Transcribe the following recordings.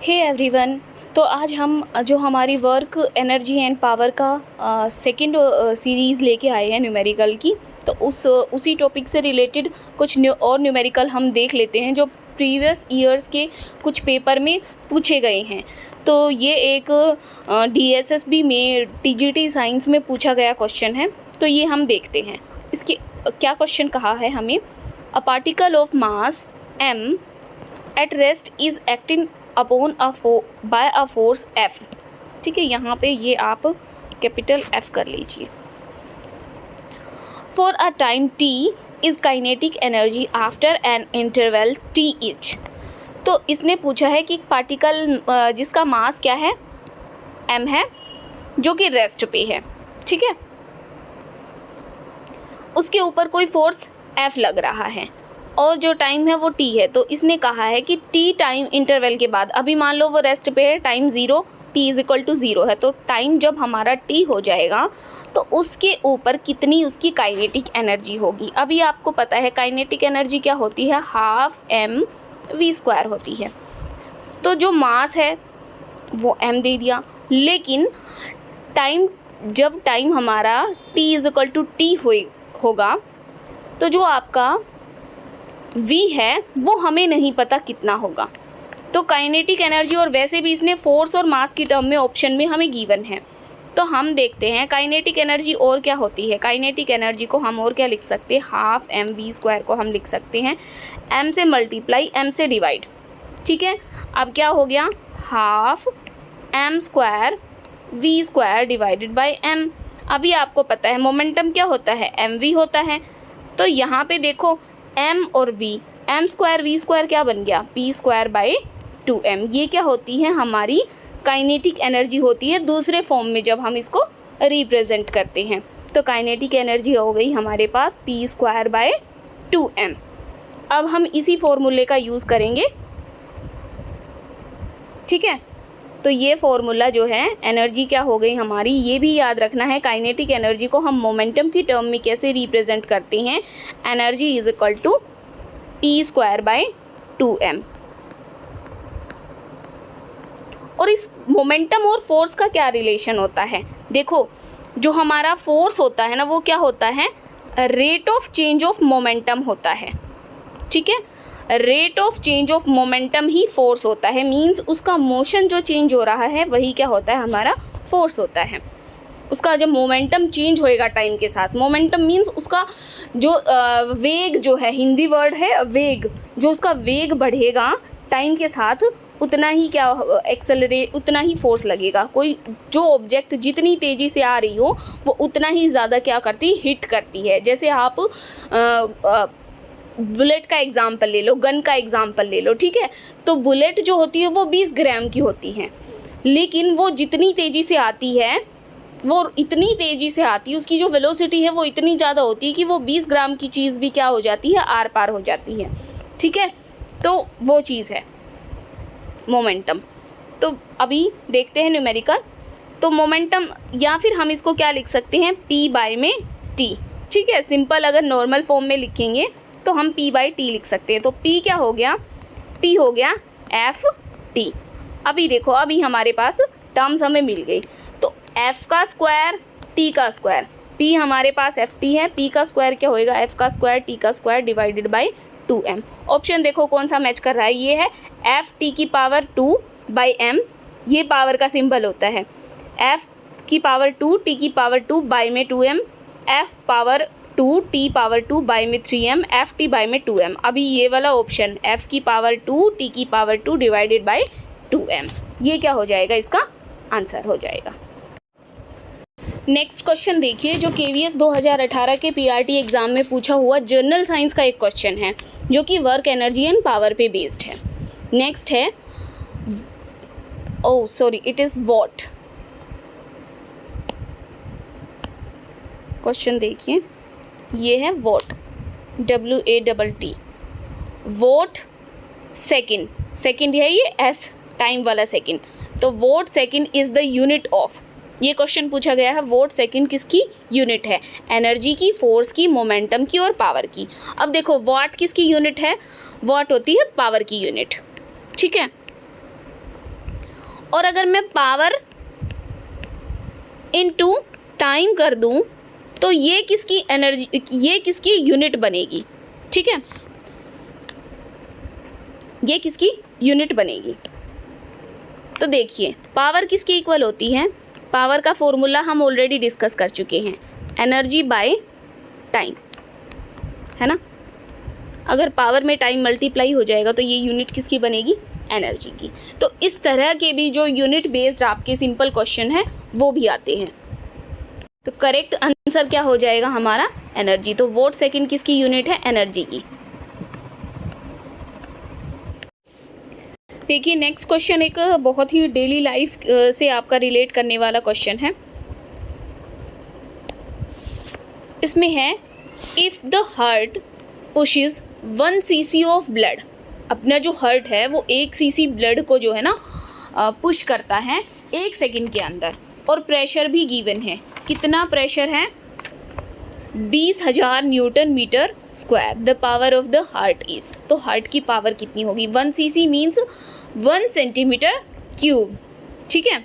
Hey everyone. तो आज हम जो हमारी वर्क एनर्जी एंड पावर का सेकंड सीरीज़ लेके आए हैं न्यूमेरिकल की। तो उसी टॉपिक से रिलेटेड कुछ और न्यूमेरिकल हम देख लेते हैं जो प्रीवियस ईयर्स के कुछ पेपर में पूछे गए हैं। तो ये एक DSSB में TGT साइंस में पूछा गया क्वेश्चन है। तो ये हम देखते हैं इसके क्या क्वेश्चन कहा है हमें। A particle of mass m at rest is acting upon bye a force F। ठीक है, यहाँ पे ये आप कैपिटल F कर लीजिए। For a time t is kinetic energy after an interval t etch. तो इसने पूछा है कि पार्टिकल जिसका मास क्या है, m है, जो कि रेस्ट पे है। ठीक है, उसके ऊपर कोई फोर्स F लग रहा है और जो टाइम है वो t है। तो इसने कहा है कि t टाइम इंटरवल के बाद, अभी मान लो वो रेस्ट पे है, time 0, t is equal to 0 है। तो टाइम जब हमारा t हो जाएगा तो उसके ऊपर कितनी उसकी काइनेटिक एनर्जी होगी। अभी आपको पता है काइनेटिक एनर्जी क्या होती है, हाफ mv² होती है। तो जो मास है वो m दे दिया, लेकिन जब टाइम हमारा t is equal to t होगा तो जो आपका v है वो हमें नहीं पता कितना होगा। तो काइनेटिक एनर्जी, और वैसे भी इसने फोर्स और मास की टर्म में ऑप्शन में हमें गिवन है। तो हम देखते हैं काइनेटिक एनर्जी और क्या होती है। काइनेटिक एनर्जी को हम और क्या लिख सकते हैं, हाफ mv² को हम लिख सकते हैं m से मल्टीप्लाई m से डिवाइड। ठीक है, अब क्या हो गया, half m² v² divided by m। अभी आपको पता है मोमेंटम क्या होता है, mv होता है। तो यहाँ पे देखो m और v, m² v² क्या बन गया, p²/2m। ये क्या होती है, हमारी काइनेटिक एनर्जी होती है दूसरे फॉर्म में जब हम इसको रिप्रेजेंट करते हैं। तो काइनेटिक एनर्जी हो गई हमारे पास p²/2m। अब हम इसी फॉर्मूले का यूज़ करेंगे। ठीक है, तो ये फॉर्मूला जो है एनर्जी क्या हो गई हमारी, ये भी याद रखना है। काइनेटिक एनर्जी को हम मोमेंटम की टर्म में कैसे रिप्रेजेंट करते हैं, energy is equal to p²/2m। और इस मोमेंटम और फोर्स का क्या रिलेशन होता है, देखो जो हमारा फोर्स होता है ना वो क्या होता है, rate of change of momentum होता है। ठीक है, rate of change of momentum he force होता है। मींस उसका मोशन जो चेंज हो रहा है वही क्या होता है, हमारा फोर्स होता है। उसका जब मोमेंटम चेंज होएगा टाइम के साथ, मोमेंटम मींस उसका जो वेग जो है, हिंदी वर्ड है वेग, जो उसका वेग बढ़ेगा टाइम के साथ उतना ही क्या एक्सेलरेट, उतना ही फोर्स लगेगा। कोई जो ऑब्जेक्ट जितनी तेज़ी से आ रही हो वो उतना ही ज़्यादा क्या करती, हिट करती है। जैसे आप बुलेट का एग्जाम्पल ले लो, गन का एग्जाम्पल ले लो। ठीक है, तो बुलेट जो होती है वो 20 ग्राम की होती है, लेकिन वो जितनी तेज़ी से आती है, वो इतनी तेज़ी से आती है, उसकी जो वेलोसिटी है वो इतनी ज़्यादा होती है कि वो 20 ग्राम की चीज़ भी क्या हो जाती है, आर पार हो जाती है। ठीक है, तो वो चीज़ है मोमेंटम। तो अभी देखते हैं न्यूमेरिकल। तो मोमेंटम, या फिर हम इसको क्या लिख सकते हैं, p/t। ठीक है, सिंपल अगर नॉर्मल फॉर्म में लिखेंगे तो हम p/t लिख सकते हैं। तो p क्या हो गया, p हो गया F_t। अभी देखो, अभी हमारे पास टर्म्स हमें मिल गई। तो f का स्क्वायर t का स्क्वायर, p हमारे पास F_t है, p का स्क्वायर क्या होएगा, f का स्क्वायर t का square divided by 2m। Option देखो कौन सा मैच कर रहा है, ये है F_t⁻2/m। ये पावर का सिंबल होता है, F⁻2 t⁻2 बाई में 2m, F⁻2 t⁻2 बाई में 3m, F⁻t बाई में 2m। अभी ये वाला option F⁻2 t⁻2 divided by 2m, ये क्या हो जाएगा, इसका आंसर हो जाएगा। नेक्स्ट क्वेश्चन देखिए, जो KVS 2018 के PRT एग्जाम में पूछा हुआ जर्नल साइंस का एक क्वेश्चन है जो कि वर्क एनर्जी एंड पावर पे बेस्ड है। नेक्स्ट है, इट इज़ वॉट। क्वेश्चन देखिए, ये है what, WATT। Watt second, second है ये S टाइम वाला सेकेंड। तो watt second is the unit of, ये क्वेश्चन पूछा गया है, वॉट सेकेंड किसकी यूनिट है, एनर्जी की, फोर्स की, मोमेंटम की और पावर की। अब देखो वाट किसकी यूनिट है, वाट होती है पावर की यूनिट। ठीक है, और अगर मैं पावर इनटू टाइम कर दूं तो ये किसकी एनर्जी, ये किसकी यूनिट बनेगी, ठीक है, ये किसकी यूनिट बनेगी। तो देखिए पावर किसकी इक्वल होती है, पावर का फॉर्मूला हम ऑलरेडी डिस्कस कर चुके हैं, एनर्जी बाय टाइम, है ना। अगर पावर में टाइम मल्टीप्लाई हो जाएगा तो ये यूनिट किसकी बनेगी, एनर्जी की। तो इस तरह के भी जो यूनिट बेस्ड आपके सिंपल क्वेश्चन है वो भी आते हैं। तो करेक्ट आंसर क्या हो जाएगा हमारा, एनर्जी। तो वोट सेकंड किसकी यूनिट है, एनर्जी की। देखिए नेक्स्ट क्वेश्चन एक बहुत ही डेली लाइफ से आपका रिलेट करने वाला क्वेश्चन है। इसमें है if the heart pushes 1 cc of blood, अपना जो हार्ट है वो 1 cc ब्लड को जो है ना पुश करता है 1 सेकंड के अंदर, और प्रेशर भी गिवन है। कितना प्रेशर है, 20,000 newton metre square. The power of the heart is, तो हार्ट की पावर कितनी होगी, 1 cc मीन्स 1 सेंटीमीटर क्यूब, ठीक है।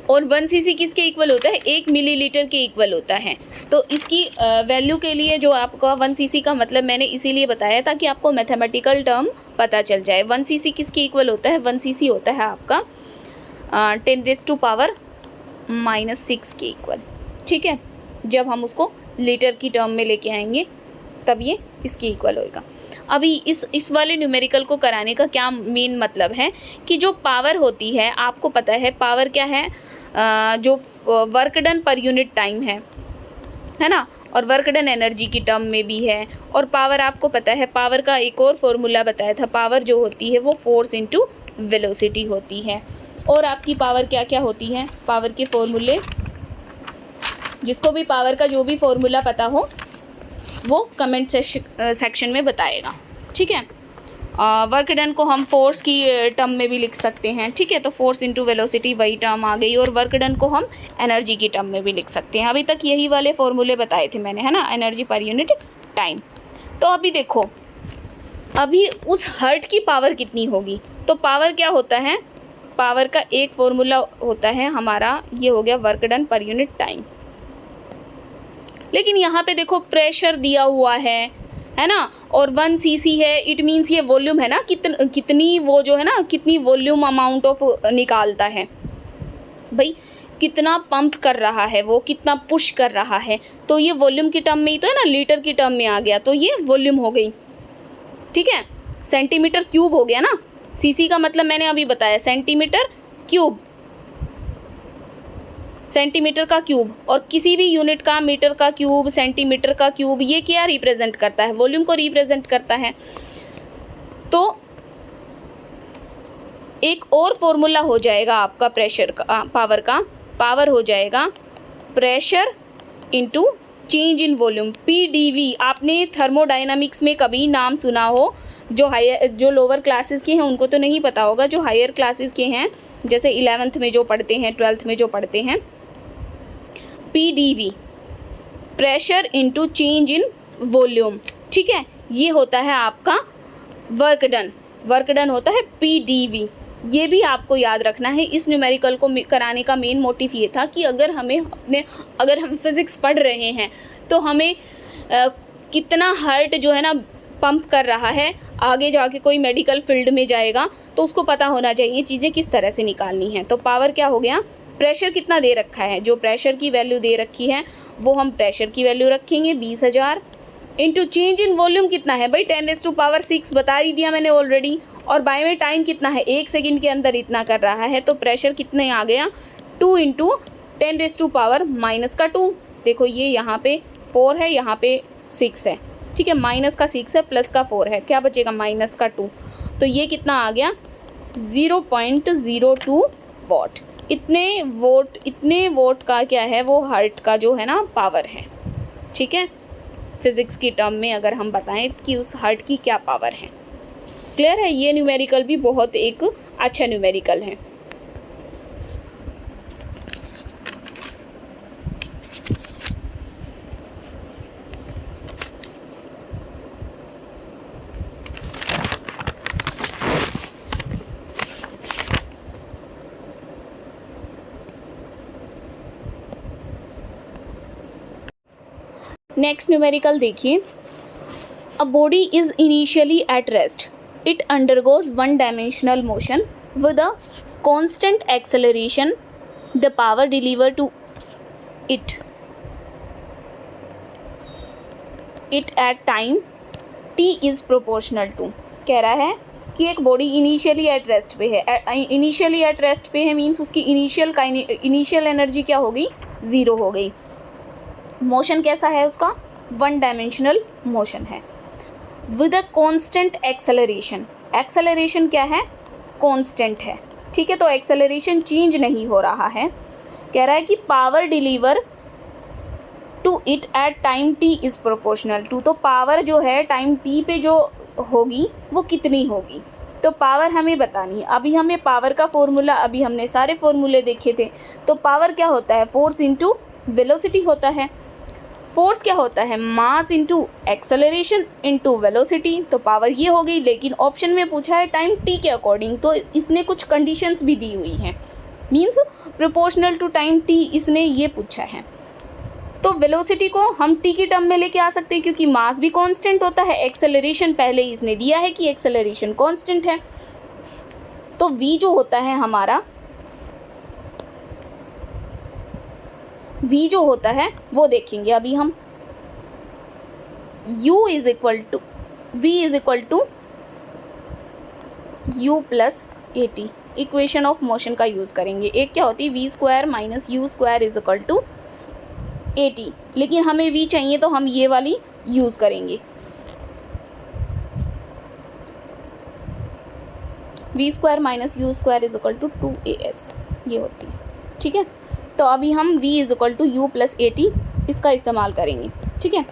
और 1 cc किसके इक्वल होता है, 1 मिलीलीटर के इक्वल होता है। तो इसकी वैल्यू के लिए जो आपका 1 cc का मतलब मैंने इसीलिए बताया ताकि आपको मैथमेटिकल टर्म पता चल जाए। 1 cc किसके इक्वल होता है, 1 cc होता है आपका 10⁻⁻⁶ के इक्वल, ठीक है। जब हम उसको लीटर की टर्म में लेके आएंगे तब ये इसके इक्वल होएगा। अभी इस वाले न्यूमेरिकल को कराने का क्या मेन मतलब है कि जो पावर होती है, आपको पता है पावर क्या है, जो work done per unit time है ना, और वर्क डन एनर्जी की टर्म में भी है। और पावर आपको पता है, पावर का एक और फॉर्मूला बताया था, पावर जो होती है वो फोर्स इनटू वेलोसिटी होती है। और आपकी पावर क्या क्या होती है, पावर के फॉर्मूले, जिसको भी पावर का जो भी फॉर्मूला पता हो वो कमेंट सेक्शन में बताएगा, ठीक है। वर्क डन को हम फोर्स की टर्म में भी लिख सकते हैं, ठीक है। तो फोर्स इनटू वेलोसिटी वही टर्म आ गई, और वर्क डन को हम एनर्जी की टर्म में भी लिख सकते हैं। अभी तक यही वाले फॉर्मूले बताए थे मैंने, है ना, एनर्जी पर यूनिट टाइम। तो अभी देखो, अभी उस हर्ट की पावर कितनी होगी, तो पावर क्या होता है, पावर का एक फॉर्मूला होता है हमारा, ये हो गया work done per unit time. लेकिन यहाँ पे देखो प्रेशर दिया हुआ है ना, और 1 cc है, इट मीन्स ये वॉल्यूम है ना, कितनी वो जो है ना, कितनी वॉल्यूम अमाउंट ऑफ निकालता है भाई, कितना पंप कर रहा है वो, कितना पुश कर रहा है। तो ये वॉल्यूम की टर्म में ही तो है ना, लीटर की टर्म में आ गया, तो ये वॉल्यूम हो गई, ठीक है। सेंटीमीटर क्यूब हो गया ना, सीसी का मतलब मैंने अभी बताया, सेंटीमीटर क्यूब, सेंटीमीटर का क्यूब। और किसी भी यूनिट का, मीटर का क्यूब, सेंटीमीटर का क्यूब, ये क्या रिप्रेजेंट करता है, वॉल्यूम को रिप्रेजेंट करता है। तो एक और फॉर्मूला हो जाएगा आपका प्रेशर का, पावर का, पावर हो जाएगा pressure into change in volume, PDV. आपने थर्मोडायनामिक्स में कभी नाम सुना हो, जो लोअर क्लासेस के हैं उनको तो नहीं पता होगा, जो हायर क्लासेस के हैं जैसे 11th में जो पढ़ते हैं, 12th में जो पढ़ते हैं, PDV, pressure into change in volume, ठीक है। ये होता है आपका वर्क डन, वर्क डन होता है पीडीवी। ये भी आपको याद रखना है। इस न्यूमेरिकल को कराने का मेन मोटिव ये था कि अगर हम फिज़िक्स पढ़ रहे हैं तो हमें कितना हार्ट जो है ना पंप कर रहा है, आगे जाके कोई मेडिकल फील्ड में जाएगा तो उसको पता होना चाहिए चीज़ें किस तरह से निकालनी है। तो पावर क्या हो गया, प्रेशर कितना दे रखा है, जो प्रेशर की वैल्यू दे रखी है वो हम प्रेशर की वैल्यू रखेंगे 20,000, इंटू चेंज इन वॉल्यूम कितना है भाई, 10⁻⁶ बता ही दिया मैंने ऑलरेडी। और बाय में टाइम कितना है, 1 सेकंड के अंदर इतना कर रहा है, तो प्रेशर कितने आ गया, 2 इंटू 10⁻⁻²। देखो ये यहाँ पे 4 है, यहाँ पे 6 है, ठीक है, माइनस का 6 है, प्लस का 4 है, क्या बचेगा माइनस का 2। तो ये कितना आ गया 0.02 वॉट। इतने वोट का क्या है, वो हार्ट का जो है ना पावर है, ठीक है। फिज़िक्स की टर्म में अगर हम बताएं कि उस हार्ट की क्या पावर है, क्लियर है। ये न्यूमेरिकल भी बहुत एक अच्छा न्यूमेरिकल है। नेक्स्ट न्यूमेरिकल देखिए, a body is initially at rest, it undergoes one dimensional motion with a constant acceleration, the power deliver to it at time t is proportional to. कह रहा है कि एक बॉडी इनिशियली एट रेस्ट पे है, initially at rest पे है means उसकी इनिशियल एनर्जी क्या हो गई, ज़ीरो हो गई। मोशन कैसा है उसका, वन डायमेंशनल मोशन है, with a constant acceleration, acceleration क्या है, कांस्टेंट है, ठीक है, तो एक्सेलरेशन चेंज नहीं हो रहा है। कह रहा है कि power deliver to it at time t is proportional to, तो पावर जो है टाइम टी पे जो होगी वो कितनी होगी, तो पावर हमें बतानी है। अभी हमें पावर का फॉर्मूला, अभी हमने सारे फॉर्मूले देखे थे, तो पावर क्या होता है, फोर्स इंटू वेलोसिटी होता है। फोर्स क्या होता है, मास इंटू एक्सेलरेशन इंटू वेलोसिटी, तो पावर ये हो गई। लेकिन ऑप्शन में पूछा है टाइम टी के अकॉर्डिंग, तो इसने कुछ कंडीशंस भी दी हुई हैं, means proportional to time t इसने ये पूछा है। तो वेलोसिटी को हम टी की टर्म में लेके आ सकते हैं क्योंकि मास भी कांस्टेंट होता है, एक्सेलरेशन पहले ही इसने दिया है कि एक्सेलरेशन कांस्टेंट है, तो v जो होता है हमारा, v जो होता है वो देखेंगे अभी हम। u is equal to v is equal to u plus a t, equation of motion का यूज़ करेंगे। एक क्या होती है, v square minus u square is equal to a t, लेकिन हमें v चाहिए तो हम ये वाली यूज़ करेंगे, v square minus u square is equal to 2as, ये होती है, ठीक है। तो अभी हम v is equal to u plus a t इसका इस्तेमाल करेंगे, ठीक है,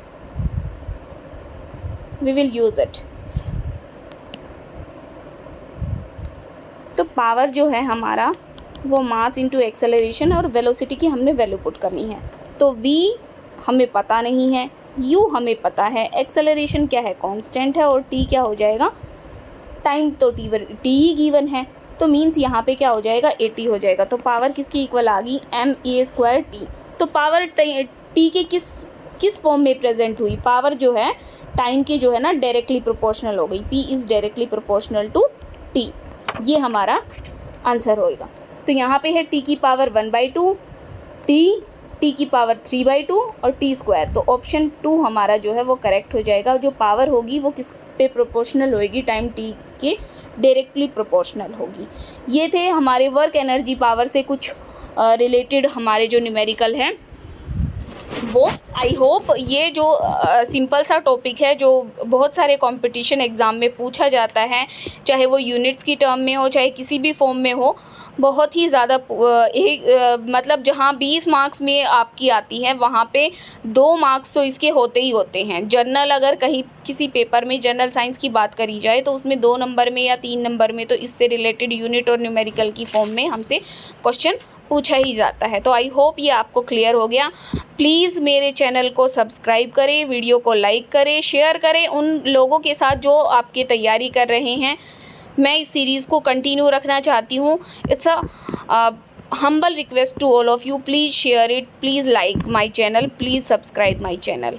वी विल यूज़ इट। तो पावर जो है हमारा वो मास इंटू एक्सेलरेशन और वेलोसिटी की हमने वैल्यू पुट करनी है। तो v हमें पता नहीं है, u हमें पता है, एक्सेलरेशन क्या है, कांस्टेंट है, और t क्या हो जाएगा, टाइम तो t ही गिवन है, तो मीन्स यहाँ पे क्या हो जाएगा, 80 हो जाएगा। तो पावर किसकी इक्वल आ गई, ma²t। तो पावर t के किस फॉर्म में प्रेजेंट हुई, पावर जो है टाइम की जो है ना डायरेक्टली प्रोपोर्शनल हो गई, p is directly proportional to t, ये हमारा आंसर होएगा। तो यहाँ पे है t की पावर 1/2, t की पावर 3/2 और t स्क्वायर, तो ऑप्शन 2 हमारा जो है वो करेक्ट हो जाएगा। जो पावर होगी वो किस पे प्रोपोर्शनल होएगी, टाइम t के डायरेक्टली प्रोपोर्शनल होगी। ये थे हमारे वर्क एनर्जी पावर से कुछ रिलेटेड हमारे जो न्यूमेरिकल हैं वो। आई होप ये जो सिंपल सा टॉपिक है जो बहुत सारे कंपटीशन एग्ज़ाम में पूछा जाता है, चाहे वो यूनिट्स की टर्म में हो चाहे किसी भी फॉर्म में हो, बहुत ही ज़्यादा मतलब जहाँ 20 मार्क्स में आपकी आती है वहाँ पे 2 मार्क्स तो इसके होते ही होते हैं। जनरल अगर कहीं किसी पेपर में जनरल साइंस की बात करी जाए तो उसमें 2 नंबर में या 3 नंबर में तो इससे रिलेटेड यूनिट और न्यूमेरिकल की फॉर्म में हमसे क्वेश्चन पूछा ही जाता है। तो आई होप ये आपको क्लियर हो गया। प्लीज़ मेरे चैनल को सब्सक्राइब करें, वीडियो को लाइक करें, शेयर करें उन लोगों के साथ जो आपकी तैयारी कर रहे हैं। मैं इस सीरीज़ को कंटिन्यू रखना चाहती हूँ। It's a humble request to all of you, please share it, please like my channel, please subscribe my channel.